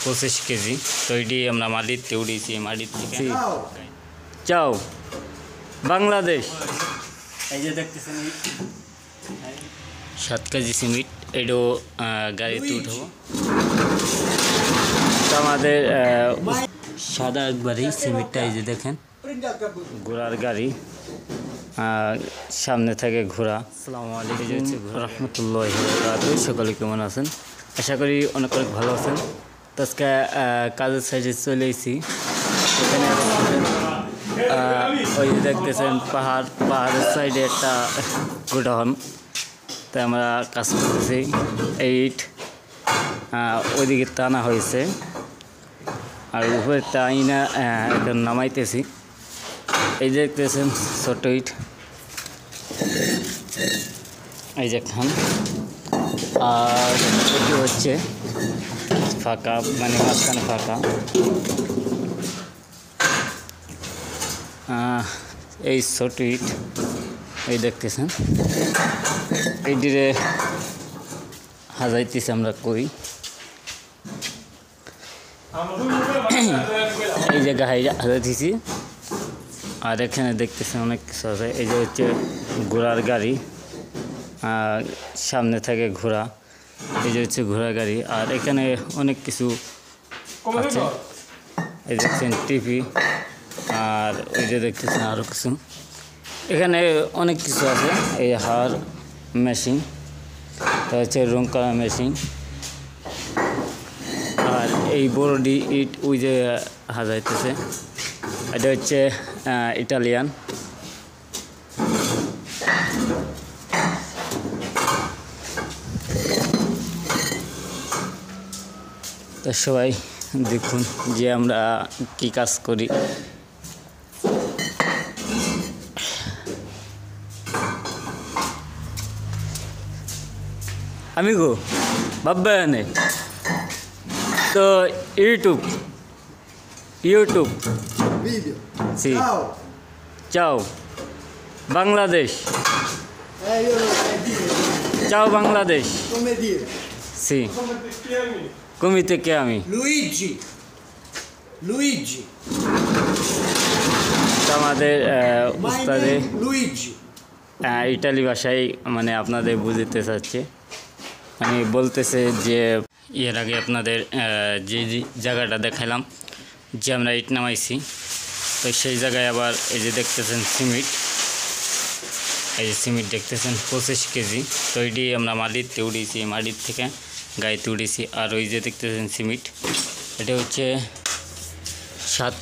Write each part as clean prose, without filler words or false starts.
25 KG. তো এটি আমরা মাটিতে উড়িয়েছি, মাটির থেকে চাও বাংলাদেশ। এই যে দেখতেছেন 7 কেজি সিমেন্ট, এটাও গাড়িতে উঠাবো। তো আমাদের সাদা একবারই সিমেন্টটা, এই যে দেখেন ঘোড়ার গাড়ি, সামনে থেকে ঘোড়া। আসসালামু আলাইকুম রহমতুল্লাহি ওয়া বারাকাতুহু। সকলে কেমন আছেন? আশা করি অনেক ভালো আছেন। তো আজকে কাজের সাইডে চলে এসেছি। এখানে ওই যে দেখতেছেন পাহাড়ের সাইডে একটা গোডাউন। তাই আমরা কাজ করতেছি। ইট ওইদিকে টানা হয়েছে আর উপরে টাই না এখন নামাইতেছি। এই যে দেখতেছেন ছোট ইট, এই যে খান। আর এটি হচ্ছে ফাঁকা, মানে মাঝখানে ফাঁকা। এই ছোট ইট এই দেখতেছেন, এইটিরে হাজাইতেছি আমরা কই। এই যে গায়ে হাজাইতেছি। আর এখানে দেখতেছেন অনেক কিছু আছে। এই যে হচ্ছে ঘোড়ার গাড়ি, সামনে থেকে ঘোড়া। এই যে হচ্ছে ঘোড়ার গাড়ি। আর এখানে অনেক কিছু আছে, এই দেখছেন টিভি। আর ওই যে দেখতেছেন আরও কিছু, এখানে অনেক কিছু আছে। এই হার মেশিন, তা হচ্ছে রং করা মেশিন। আর এই বড়ডি ইট ওই যে হাজাইতেছে, এটা হচ্ছে ইটালিয়ান। তো সবাই দেখুন যে আমরা কি কাজ করি। Amigo, va bene. So, YouTube. Video. Sì. Ciao. Ciao. Bangladesh. Io non sai dire. Ciao Bangladesh. Come dire? Sì. Come ti chiami? Luigi. আমাদের My উস্তাদে name Luigi. ইটালি ভাষায় মানে আপনাদের বুঝতে চাচ্ছে। মানে বলতেছে যে এর আগে আপনাদের যে জায়গাটা দেখালাম যে আমরা ইট নামাইছি, তো সেই জায়গায় আবার এই যে দেখতেছেন সিমেন্ট, এই যে সিমেন্ট দেখতেছেন 25 কেজি। তো এটি আমরা মাটিতে উড়িয়েছি, মাটির থেকে গাড়িতে উড়িয়েছি। আর ওই যে দেখতেছেন সিমেন্ট, এটা হচ্ছে 7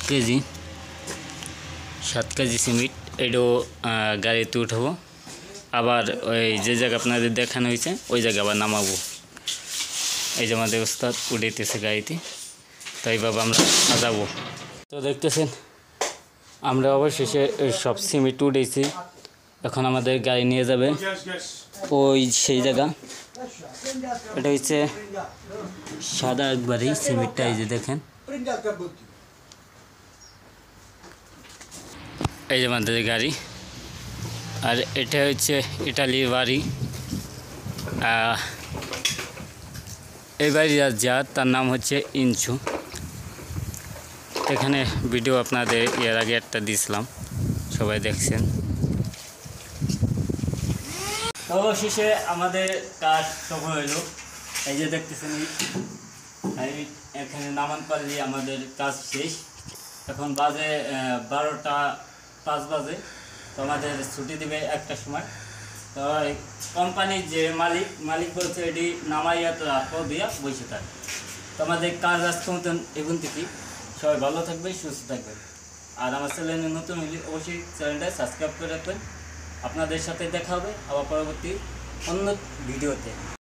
কেজি সিমেন্ট। এটাও গাড়িতে উঠাবো। আবার ওই যে জায়গা আপনাদের দেখানো হয়েছে ওই জায়গায় আবার নামাবো। এই যে আমাদের উস্তাদ উড়াইতেছে গাড়িতে, তো এইভাবে আমরা সাজাবো। তো দেখতেছেন আমরা অবশেষে সব সিমেন্ট উঠেছি। এখন আমাদের গাড়ি নিয়ে যাবে ওই সেই জায়গা। এটা হচ্ছে সাদা একবারই সিমেন্টটা, এই যে দেখেন। এই যে আমাদের গাড়ি। আর এটা হচ্ছে ইটালির বাড়ি। এই বাড়ি যার তার নাম হচ্ছে ইনচু। এখানে ভিডিও আপনাদের এর আগে একটা দিয়েছিলাম, সবাই দেখছেন। অবশেষে আমাদের কাজ সফল হইল। এই যে দেখতেছেন এখানে নামান পারলে আমাদের কাজ শেষ। এখন বাজে 12টা 5 বাজে। তো আমাদের ছুটি দিবে একটার সময়। তো কোম্পানির যে মালিক বলছে এটি নামাইয়া তো রাখো দিয়া বসে থাকে। তো আমাদের কাজ আজকে মতন এখন থেকে। সবাই ভালো থাকবে, সুস্থ থাকবেন। আর আমার চ্যানেলে নতুন হলে অবশ্যই চ্যানেলটা সাবস্ক্রাইব করে রাখবেন। আপনাদের সাথে দেখা হবে আবার পরবর্তী অন্য ভিডিওতে।